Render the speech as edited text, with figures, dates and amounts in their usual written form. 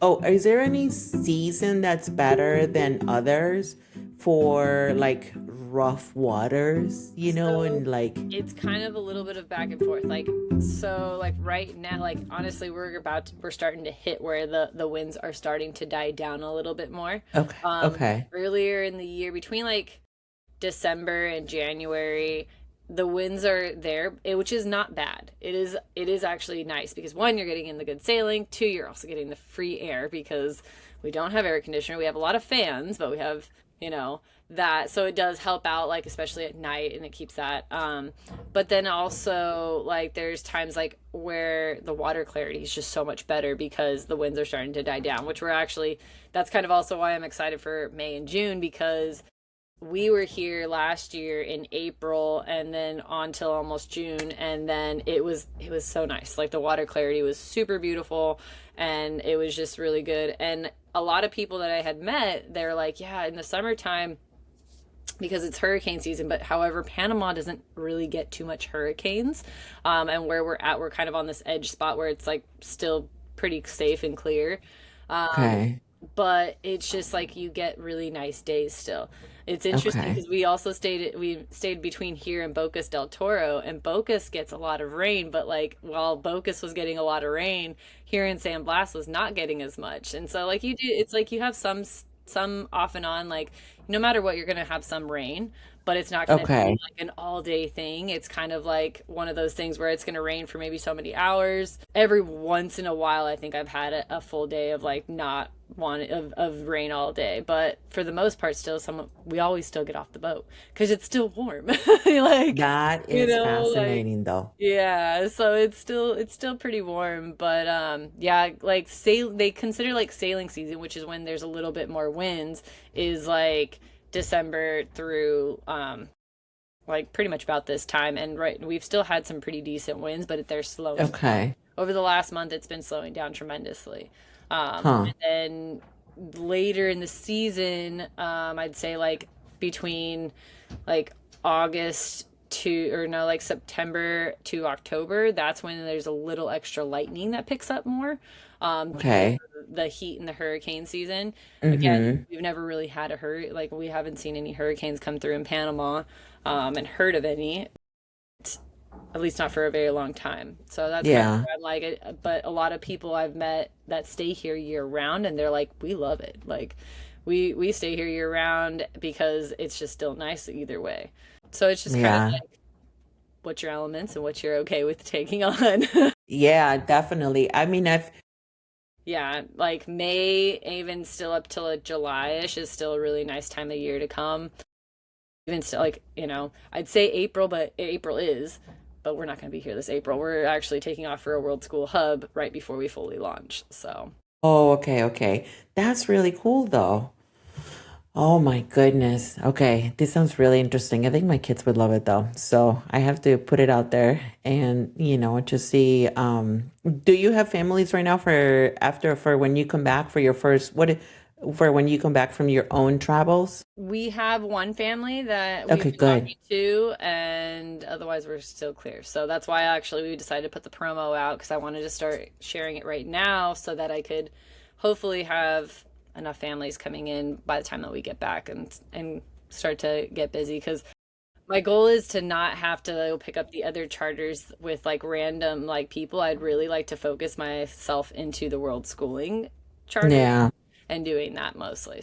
Oh, is there any season that's better than others for like rough waters, So and like, it's kind of a little bit of back and forth. Like right now, like honestly, we're starting to hit where the winds are starting to die down a little bit more. okay, okay, Earlier in the year, between like December and January, the winds are there, which is not bad. It is actually nice because one, you're getting in the good sailing. Two, you're also getting the free air because we don't have air conditioner. We have a lot of fans, but we have, you know, that. So it does help out, like especially at night, and it keeps that. But then also like there's times like where the water clarity is just so much better because the winds are starting to die down, which we're actually that's kind of also why I'm excited for May and June because we were here last year in April and then on till almost June, and then it was so nice. Like the water clarity was super beautiful and it was just really good. And a lot of people that I had met, they're like, yeah, in the summertime because it's hurricane season, but however, Panama doesn't really get too much hurricanes. And where we're at, we're kind of on this edge spot where it's like still pretty safe and clear. Um, okay, but it's just like you get really nice days still. It's interesting okay, because we stayed between here and Bocas del Toro, and Bocas gets a lot of rain, but like while Bocas was getting a lot of rain, here in San Blas was not getting as much. And so like you do, it's like you have some off and on, like no matter what, you're gonna have some rain, but it's not gonna be okay. like an all day thing. It's kind of like one of those things where it's gonna rain for maybe so many hours. Every once in a while, I think I've had a full day of like not want of rain all day, but for the most part still some we always still get off the boat because it's still warm. Like, That is like fascinating though. yeah, so it's still pretty warm, but yeah, like they consider like sailing season, which is when there's a little bit more winds, is like December through like pretty much about this time. And right, we've still had some pretty decent winds, but they're slowing down. Okay. Over the last month, it's been slowing down tremendously. Huh. And then later in the season, I'd say like between like August to, or no, like September to October, that's when there's a little extra lightning that picks up more, because Okay. of the heat and the hurricane season. Again, Mm-hmm. we've never really had a like we haven't seen any hurricanes come through in Panama, and heard of any, at least not for a very long time. So that's kind of Yeah. where I'm like, but a lot of people I've met that stay here year round, and they're like, we love it. Like, we stay here year round because it's just still nice either way. So it's just kind of Yeah. like what's your elements and what you're okay with taking on. Yeah, definitely. I mean, Yeah, like May, even still up till like July-ish is still a really nice time of year to come. Even still, like, I'd say April, but April is, but we're not going to be here this April. We're actually taking off for a World School hub right before we fully launch. So, oh, okay, okay. That's really cool though. Oh my goodness. Okay, this sounds really interesting. I think my kids would love it though. So I have to put it out there and, just see. Do you have families right now for when you come back for your first for when you come back from your own travels? we have one family that we've Okay, been good. talking to, and otherwise we're still clear. So that's why actually we decided to put the promo out because I wanted to start sharing it right now so that I could hopefully have enough families coming in by the time that we get back and start to get busy because my goal is to not have to pick up the other charters with like random like people. I'd really like to focus myself into the world schooling charter Yeah. and doing that mostly.